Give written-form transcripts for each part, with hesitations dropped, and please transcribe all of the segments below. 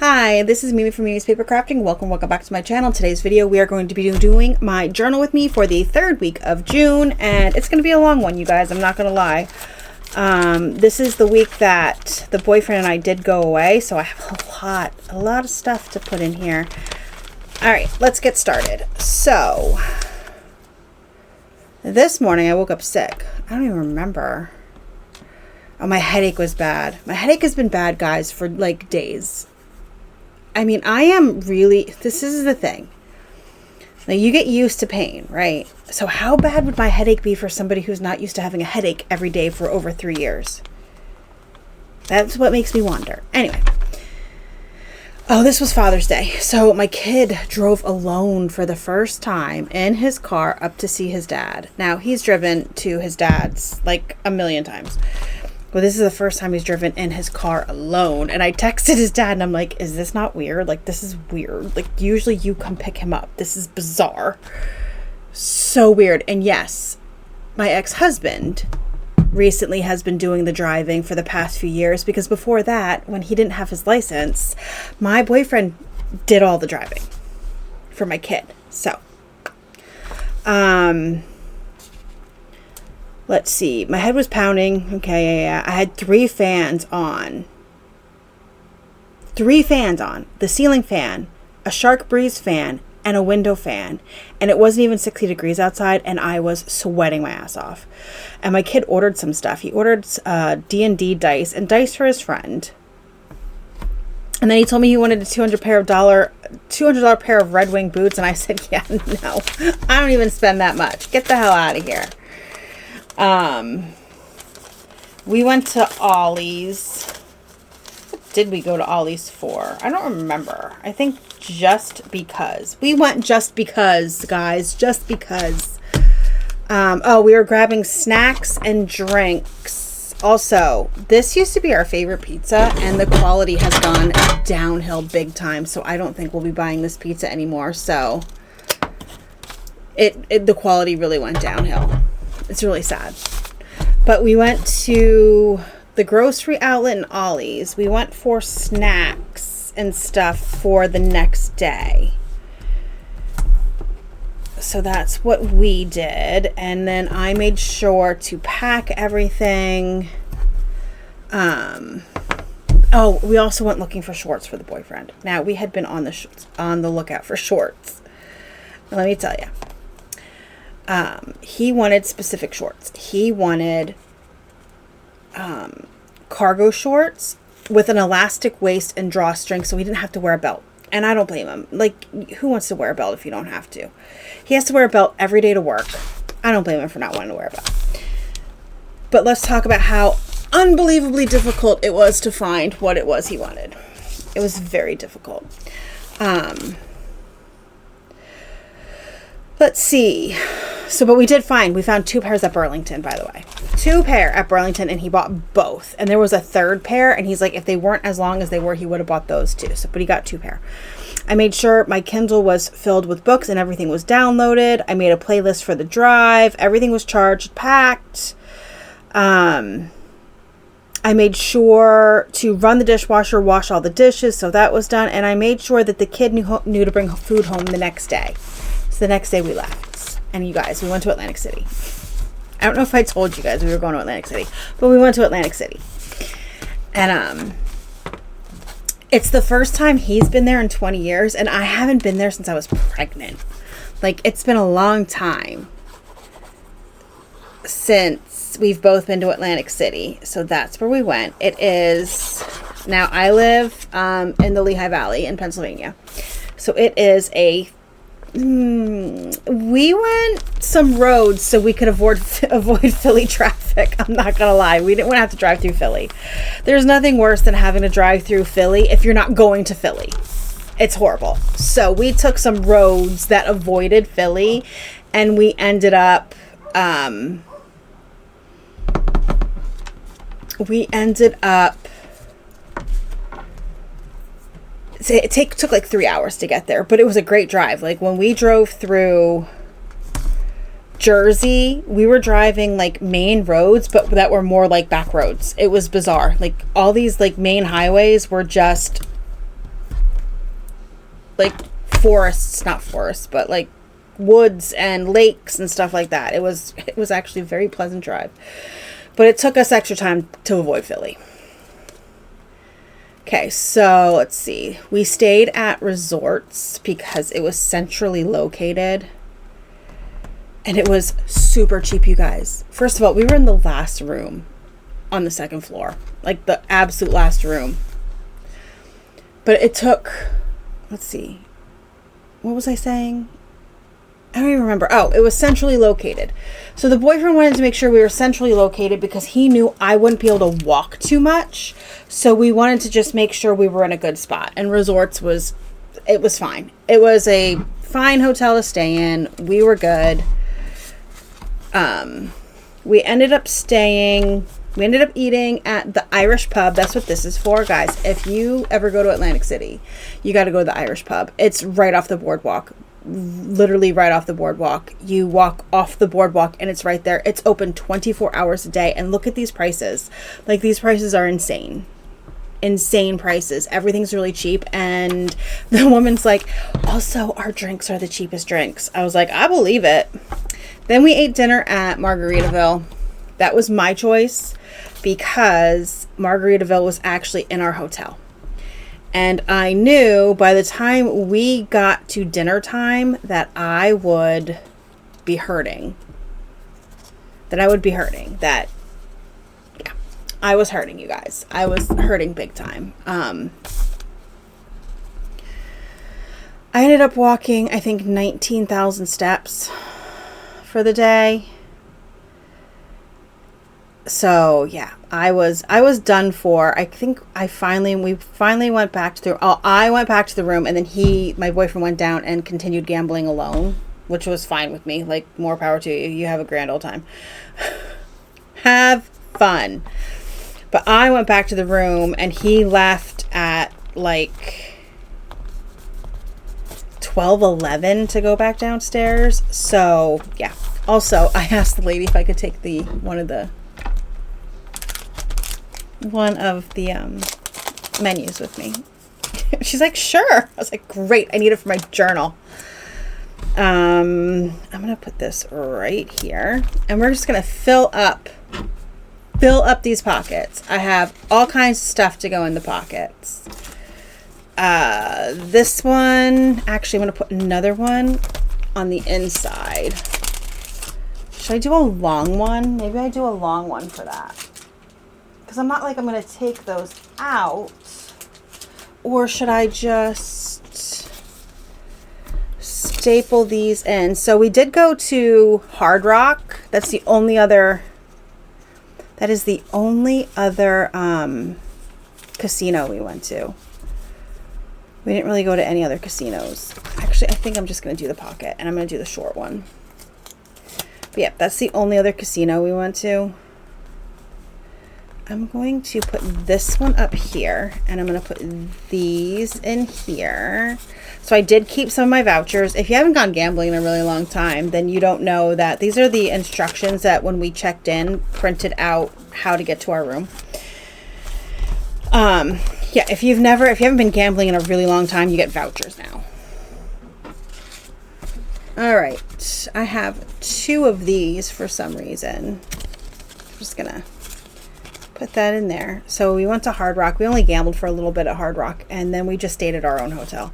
Hi, this is Mimi from Mimi's Paper Crafting. Welcome back to my channel. Today's video, we are going to be doing my journal with me for the third week of June, and it's going to be a long one, you guys. I'm not going to lie. This is the week that the boyfriend and I did go away, so I have a lot of stuff to put in here. All right, let's get started. So, this morning I woke up sick. I don't even remember. Oh, my headache was bad. My headache has been bad, guys, for like days. I mean, I am really, this is the thing. Like, you get used to pain, right? So how bad would my headache be for somebody who's not used to having a headache every day for over 3 years? That's what makes me wonder. Anyway. Oh, this was Father's Day. So my kid drove alone for the first time in his car up to see his dad. Now, he's driven to his dad's like a million times. Well, this is the first time he's driven in his car alone. And I texted his dad and I'm like, is this not weird? Like, this is weird. Like, usually you come pick him up. This is bizarre. So weird. And yes, my ex-husband recently has been doing the driving for the past few years, because before that, when he didn't have his license, my boyfriend did all the driving for my kid. So, let's see. My head was pounding. Okay, yeah. I had 3 fans on. 3 fans on. The ceiling fan, a shark breeze fan, and a window fan. And it wasn't even 60 degrees outside, and I was sweating my ass off. And my kid ordered some stuff. He ordered D&D dice and dice for his friend. And then he told me he wanted a $200 pair of Red Wing boots. And I said, yeah, no. I don't even spend that much. Get the hell out of here. We went to Ollie's. What did we go to Ollie's for? I don't remember. I think just because. We went just because, guys. Just because. Oh, we were grabbing snacks and drinks. Also, this used to be our favorite pizza, and the quality has gone downhill big time. So I don't think we'll be buying this pizza anymore. So the quality really went downhill. It's really sad. But we went to the grocery outlet in Ollie's. We went for snacks and stuff for the next day. So that's what we did. And then I made sure to pack everything. Oh, we also went looking for shorts for the boyfriend. Now, we had been on the lookout for shorts. Let me tell you. He wanted specific shorts. He wanted cargo shorts with an elastic waist and drawstring, so he didn't have to wear a belt. And I don't blame him. Like, who wants to wear a belt if you don't have to? He has to wear a belt every day to work. I don't blame him for not wanting to wear a belt. But let's talk about how unbelievably difficult it was to find what it was he wanted. It was very difficult. Let's see. So, but we did find, we found 2 pairs at Burlington, by the way. 2 pair at Burlington, and he bought both. And there was a 3rd pair, and he's like, if they weren't as long as they were, he would have bought those too. So, but he got 2 pair. I made sure my Kindle was filled with books and everything was downloaded. I made a playlist for the drive. Everything was charged, packed. I made sure to run the dishwasher, wash all the dishes, so that was done. And I made sure that the kid knew to bring food home the next day. So the next day we left. And you guys, we went to Atlantic City. I don't know if I told you guys we were going to Atlantic City, but we went to Atlantic City. And it's the first time he's been there in 20 years, and I haven't been there since I was pregnant. Like, it's been a long time since we've both been to Atlantic City. So that's where we went. It is, now I live in the Lehigh Valley in Pennsylvania. So it is we went some roads so we could avoid Philly traffic. I'm not gonna lie, we didn't want to have to drive through Philly. There's nothing worse than having to drive through Philly if you're not going to Philly. It's horrible. So we took some roads that avoided Philly, and we ended up it took like 3 hours to get there, but it was a great drive. Like, when we drove through Jersey, we were driving like main roads, but that were more like back roads. It was bizarre. Like, all these like main highways were just like forests, not forests, but like woods and lakes and stuff like that. It was actually a very pleasant drive, but it took us extra time to avoid Philly. Okay, so let's see. We stayed at resorts because it was centrally located. And it was super cheap, you guys. First of all, we were in the last room on the second floor. Like the absolute last room. But it took, let's see. What was I saying? I don't even remember. Oh, it was centrally located. So the boyfriend wanted to make sure we were centrally located because he knew I wouldn't be able to walk too much. So we wanted to just make sure we were in a good spot. And resorts was fine. It was a fine hotel to stay in. We were good. We ended up eating at the Irish pub. That's what this is for, guys. If you ever go to Atlantic City, you got to go to the Irish pub. It's right off the boardwalk. Literally right off the boardwalk. You walk off the boardwalk and it's right there. It's open 24 hours a day. And look at these prices. Like, these prices are insane. Insane prices. Everything's really cheap. And the woman's like, also, our drinks are the cheapest drinks. I was like, I believe it. Then we ate dinner at Margaritaville. That was my choice because Margaritaville was actually in our hotel. And I knew by the time we got to dinner time that I would be hurting. Yeah, I was hurting, you guys. I was hurting big time. I ended up walking, I think, 19,000 steps for the day. So yeah, I was done for. I think we finally went back to the, I went back to the room, and then my boyfriend went down and continued gambling alone, which was fine with me. Like, more power to you. You have a grand old time. Have fun. But I went back to the room and he left at like 12:11 to go back downstairs. So yeah. Also, I asked the lady if I could take one of the menus with me. She's like, sure. I was like, great. I need it for my journal. I'm going to put this right here, and we're just going to fill up these pockets. I have all kinds of stuff to go in the pockets. This one, actually, I'm going to put another one on the inside. Should I do a long one? Maybe I do a long one for that. Because I'm not like I'm going to take those out. Or should I just staple these in? So we did go to Hard Rock. That is the only other casino we went to. We didn't really go to any other casinos. Actually, I think I'm just going to do the pocket, and I'm going to do the short one. But yeah, that's the only other casino we went to. I'm going to put this one up here, and I'm going to put these in here. So I did keep some of my vouchers. If you haven't gone gambling in a really long time, then you don't know that these are the instructions that when we checked in, printed out how to get to our room. Yeah, if you haven't been gambling in a really long time, you get vouchers now. All right, I have 2 of these for some reason. I'm just gonna put that in there. So we went to Hard Rock. We only gambled for a little bit at Hard Rock, and then we just stayed at our own hotel.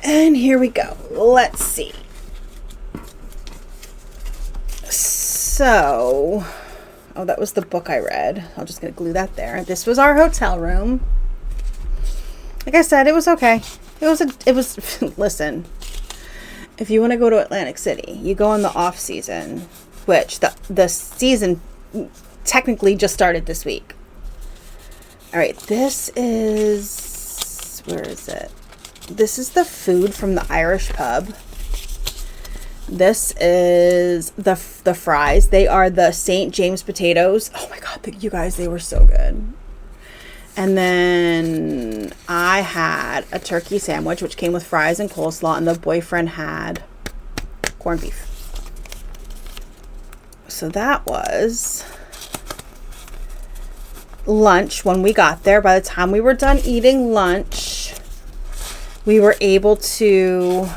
And here we go. Let's see. So, oh, that was the book I read. I'm just going to glue that there. This was our hotel room. Like I said, it was okay. It was, listen, if you want to go to Atlantic City, you go in the off season, which the season technically just started this week. All right, this is, where is it? This is the food from the Irish pub. This is the fries. They are the St. James potatoes. Oh my God, you guys, they were so good. And then I had a turkey sandwich, which came with fries and coleslaw, and the boyfriend had corned beef. So that was lunch when we got there. By the time we were done eating lunch, we were able to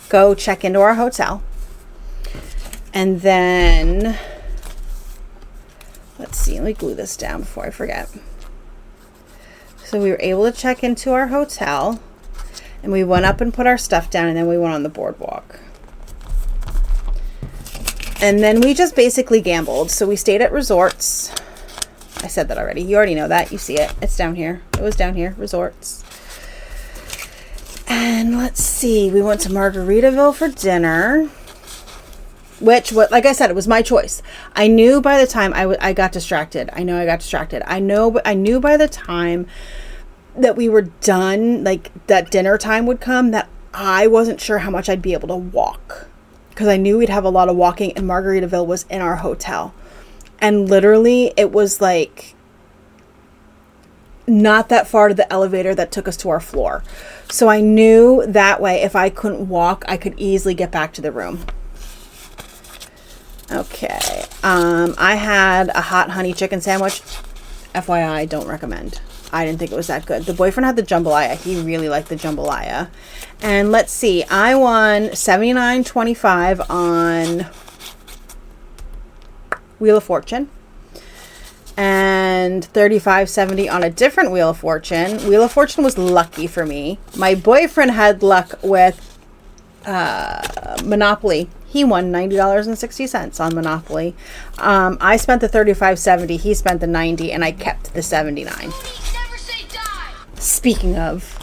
go check into our hotel. And then, let's see, let me glue this down before I forget. So we were able to check into our hotel, and we went up and put our stuff down, and then we went on the boardwalk. And then we just basically gambled. So we stayed at resorts. I said that already. You already know that. You see it. It's down here. It was down here. Resorts. And let's see. We went to Margaritaville for dinner. Which, like I said, it was my choice. I knew by the time I got distracted. I know I got distracted. I knew by the time that we were done, like that dinner time would come, that I wasn't sure how much I'd be able to walk. Because I knew we'd have a lot of walking, and Margaritaville was in our hotel. And literally, it was like not that far to the elevator that took us to our floor. So I knew that way, if I couldn't walk, I could easily get back to the room. Okay. I had a hot honey chicken sandwich. FYI, don't recommend. I didn't think it was that good. The boyfriend had the jambalaya. He really liked the jambalaya. And let's see. I won $79.25 on Wheel of Fortune. And $35.70 on a different Wheel of Fortune. Wheel of Fortune was lucky for me. My boyfriend had luck with Monopoly. He won $90.60 on Monopoly. I spent the $35.70. He spent the $90, and I kept the $79. Speaking of.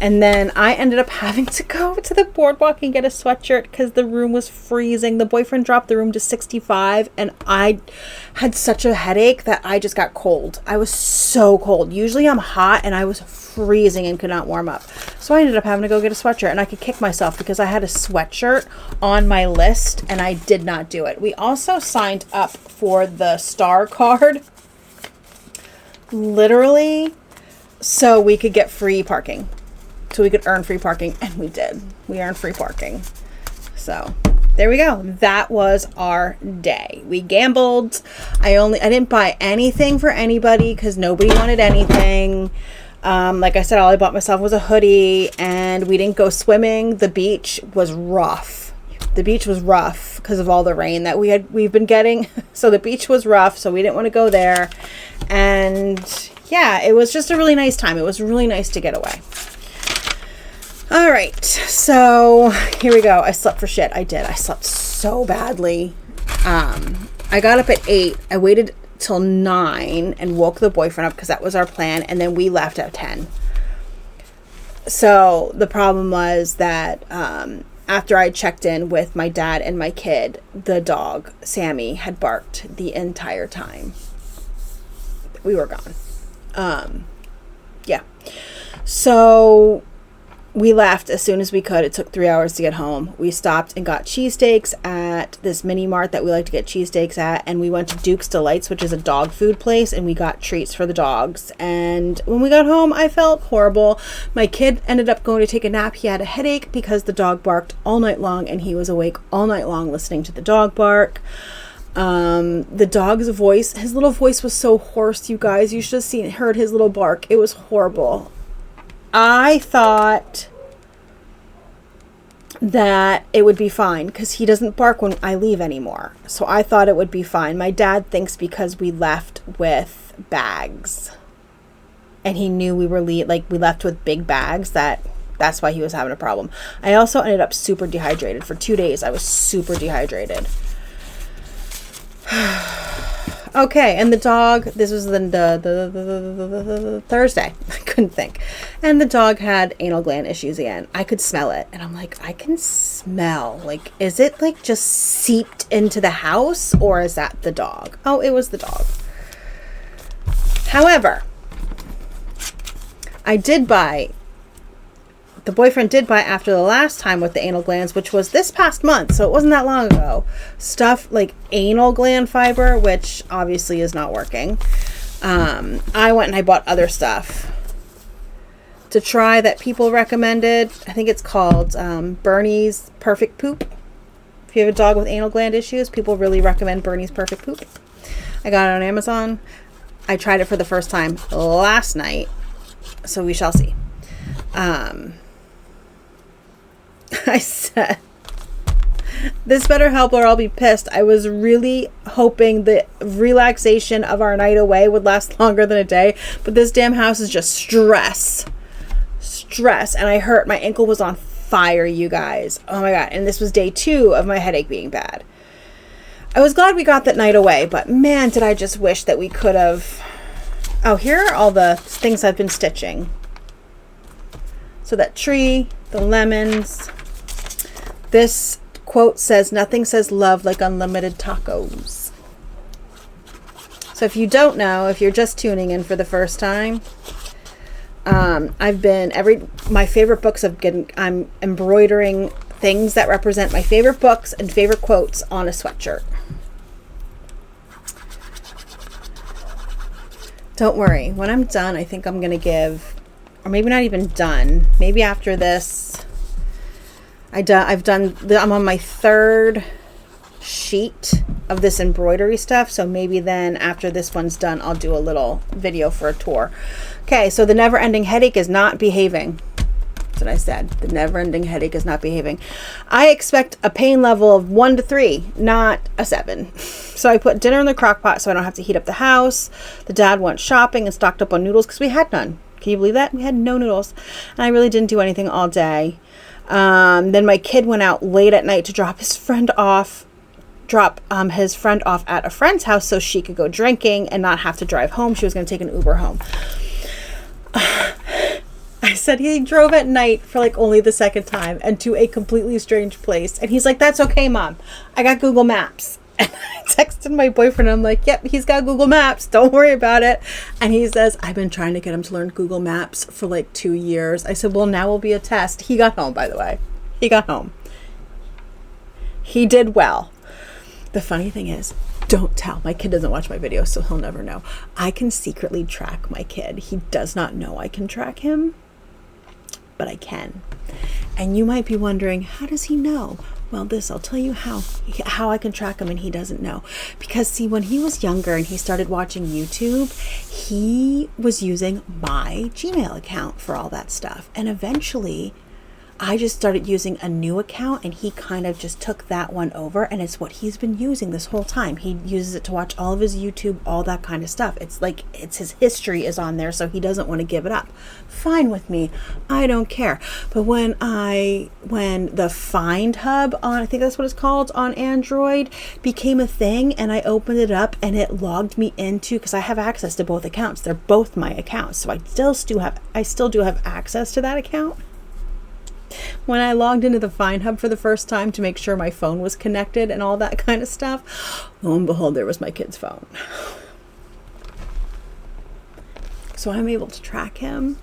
And then I ended up having to go to the boardwalk and get a sweatshirt because the room was freezing. The boyfriend dropped the room to 65, and I had such a headache that I just got cold. I was so cold. Usually I'm hot, and I was freezing and could not warm up. So I ended up having to go get a sweatshirt, and I could kick myself because I had a sweatshirt on my list, and I did not do it. We also signed up for the Star card, literally, so we could get free parking. So we could earn free parking, and we did. We earned free parking. So there we go. That was our day. We gambled. I didn't buy anything for anybody because nobody wanted anything. Like I said, all I bought myself was a hoodie, and we didn't go swimming. The beach was rough. The beach was rough because of all the rain that we've been getting. So the beach was rough, so we didn't want to go there. And yeah, it was just a really nice time. It was really nice to get away. All right, so here we go. I slept for shit. I did. I slept so badly. I got up at 8. I waited till 9 and woke the boyfriend up because that was our plan, and then we left at 10. So the problem was that after I checked in with my dad and my kid, the dog, Sammy, had barked the entire time we were gone. Yeah. So we left as soon as we could. It took 3 hours to get home. We stopped and got cheesesteaks at this mini mart that we like to get cheesesteaks at. And we went to Duke's Delights, which is a dog food place. And we got treats for the dogs. And when we got home, I felt horrible. My kid ended up going to take a nap. He had a headache because the dog barked all night long. And he was awake all night long listening to the dog bark. The dog's voice, his little voice was so hoarse, you guys. You should have heard his little bark. It was horrible. I thought that it would be fine because he doesn't bark when I leave anymore. So I thought it would be fine. My dad thinks because we left with bags and he knew we were we left with big bags that's why he was having a problem. I also ended up super dehydrated. For 2 days, I was super dehydrated. Okay, and the dog, this was the Thursday. I couldn't think. And the dog had anal gland issues again. I could smell it. And I'm like, I can smell. Like, is it like just seeped into the house? Or is that the dog? Oh, it was the dog. However, the boyfriend did buy after the last time with the anal glands, which was this past month, so it wasn't that long ago, stuff like anal gland fiber, which obviously is not working. I went and I bought other stuff to try that people recommended. I think it's called Bernie's Perfect Poop. If you have a dog with anal gland issues, people really recommend Bernie's Perfect Poop. I got it on Amazon. I tried it for the first time last night, so we shall see. I said, this better help or I'll be pissed. I was really hoping the relaxation of our night away would last longer than a day, but this damn house is just stress. And I hurt. My ankle was on fire, you guys. Oh my God. And this was day 2 of my headache being bad. I was glad we got that night away, but man, did I just wish that we could have. Oh, here are all the things I've been stitching. So that tree, the lemons. This quote says, nothing says love like unlimited tacos. So if you don't know, if you're just tuning in for the first time, I've been my favorite books I'm embroidering things that represent my favorite books and favorite quotes on a sweatshirt. Don't worry, when I'm done, I think I'm going to give, or maybe not even done, maybe after this, I'm on my 3rd sheet of this embroidery stuff, so maybe then after this one's done, I'll do a little video for a tour. Okay, so the never-ending headache is not behaving. That's what I said. The never-ending headache is not behaving. I expect a pain level of 1 to 3, not a 7. So I put dinner in the crock pot so I don't have to heat up the house. The dad went shopping and stocked up on noodles because we had none. Can you believe that? We had no noodles. And I really didn't do anything all day. Then my kid went out late at night to drop his friend off at a friend's house so she could go drinking and not have to drive home. She was going to take an Uber home. I said he drove at night for like only the 2nd time and to a completely strange place. And he's like, that's okay, Mom. I got Google Maps. And I texted my boyfriend. I'm like, yep, he's got Google Maps. Don't worry about it. And he says, I've been trying to get him to learn Google Maps for like 2 years. I said, well, now will be a test. He got home, by the way. He got home. He did well. The funny thing is, don't tell. My kid doesn't watch my videos, so he'll never know. I can secretly track my kid. He does not know I can track him, but I can. And you might be wondering, how does he know? Well, I'll tell you how I can track him and he doesn't know. Because see, when he was younger and he started watching YouTube, he was using my Gmail account for all that stuff. And eventually I just started using a new account and he kind of just took that one over, and it's what he's been using this whole time. He uses it to watch all of his YouTube, all that kind of stuff. It's like his history is on there, so he doesn't want to give it up. Fine with me. I don't care. But when the Find Hub I think that's what it's called on Android became a thing, and I opened it up and it logged me into, because I have access to both accounts. They're both my accounts. So I still do have access to that account. When I logged into the Find Hub for the first time to make sure my phone was connected and all that kind of stuff, lo and behold, there was my kid's phone. So I'm able to track him.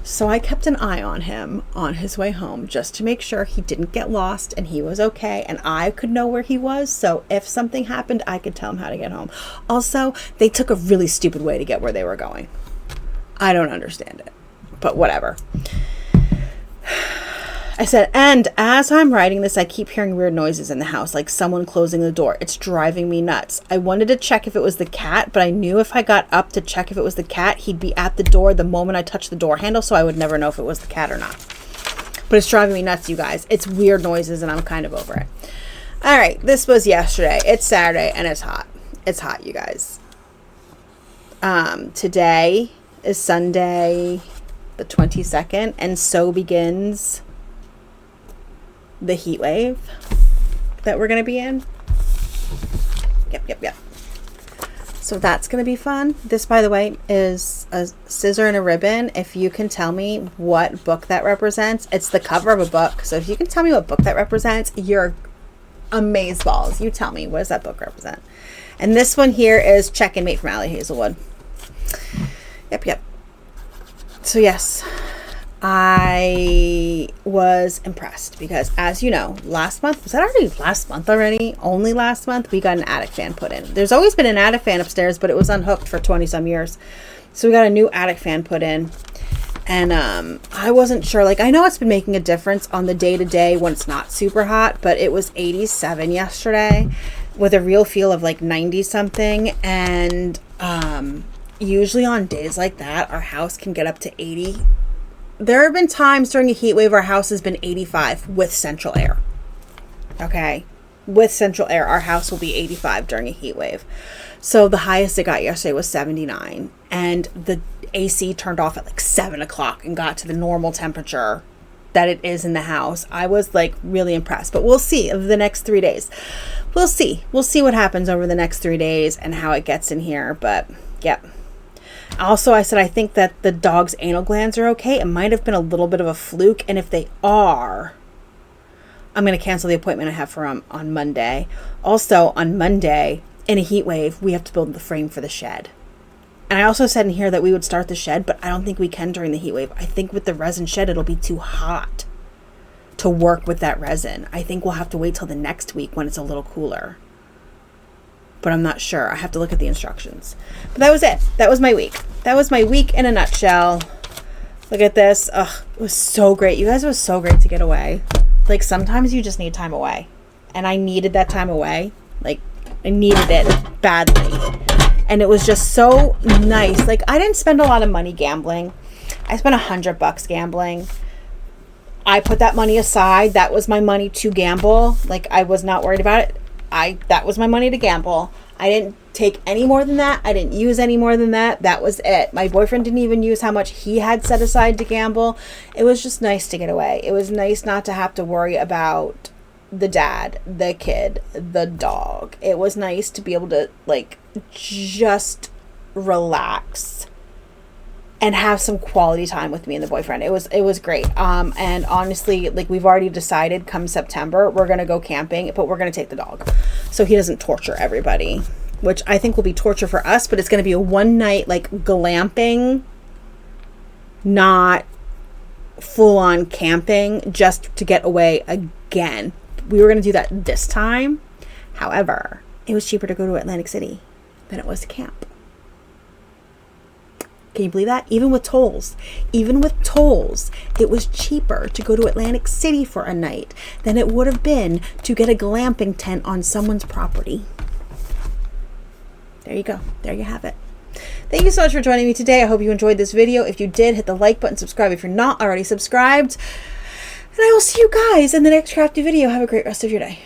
So I kept an eye on him on his way home just to make sure he didn't get lost and he was okay and I could know where he was. So if something happened, I could tell him how to get home. Also, they took a really stupid way to get where they were going. I don't understand it, but whatever. I said, and as I'm writing this, I keep hearing weird noises in the house, like someone closing the door. It's driving me nuts. I wanted to check if it was the cat, but I knew if I got up to check if it was the cat, he'd be at the door the moment I touched the door handle, so I would never know if it was the cat or not. But it's driving me nuts, you guys. It's weird noises, and I'm kind of over it. All right, this was yesterday. It's Saturday, and it's hot. It's hot, you guys. Today is Sunday, the 22nd, and so begins the heat wave that we're going to be in. Yep. So that's going to be fun. This, by the way, is a scissor and a ribbon. If you can tell me what book that represents, it's the cover of a book. So if you can tell me what book that represents, you're amazeballs. You tell me, what does that book represent? And this one here is Check and Mate from Allie Hazelwood. Yep. So yes, I was impressed because, as you know, last month, was that already last month already? Only last month, we got an attic fan put in. There's always been an attic fan upstairs, but it was unhooked for 20 some years. So we got a new attic fan put in. And I wasn't sure, like, I know it's been making a difference on the day-to-day when it's not super hot, but it was 87 yesterday with a real feel of like 90 something. And usually on days like that, our house can get up to 80 there have been times during a heat wave our house has been 85 with central air. Okay. With central air, our house will be 85 during a heat wave. So the highest it got yesterday was 79. And the AC turned off at like 7 o'clock and got to the normal temperature that it is in the house. I was like really impressed. But we'll see over the next 3 days. We'll see. We'll see what happens over the next 3 days and how it gets in here. But yep. Also, I said I think that the dog's anal glands are okay. It might have been a little bit of a fluke. And if they are, I'm going to cancel the appointment I have for him on Monday. Also, on Monday, in a heat wave, we have to build the frame for the shed. And I also said in here that we would start the shed, but I don't think we can during the heat wave. I think with the resin shed, it'll be too hot to work with that resin. I think we'll have to wait till the next week when it's a little cooler. But I'm not sure. I have to look at the instructions. But that was it. That was my week. That was my week in a nutshell. Look at this. Ugh, it was so great. You guys, it was so great to get away. Like, sometimes you just need time away. And I needed that time away. Like, I needed it badly. And it was just so nice. Like, I didn't spend a lot of money gambling. I spent $100 gambling. I put that money aside. That was my money to gamble. Like, I was not worried about it. That was my money to gamble. I didn't take any more than that. I didn't use any more than that. That was it. My boyfriend didn't even use how much he had set aside to gamble. It was just nice to get away. It was nice not to have to worry about the dad, the kid, the dog. It was nice to be able to, like, just relax and have some quality time with me and the boyfriend. It was great. And honestly, like, we've already decided come September, we're going to go camping, but we're going to take the dog so he doesn't torture everybody, which I think will be torture for us, but it's going to be a one night, like, glamping, not full on camping, just to get away again. We were going to do that this time. However, it was cheaper to go to Atlantic City than it was to camp. Can you believe that? Even with tolls, it was cheaper to go to Atlantic City for a night than it would have been to get a glamping tent on someone's property. There you go. There you have it. Thank you so much for joining me today. I hope you enjoyed this video. If you did, hit the like button, subscribe if you're not already subscribed. And I will see you guys in the next crafty video. Have a great rest of your day.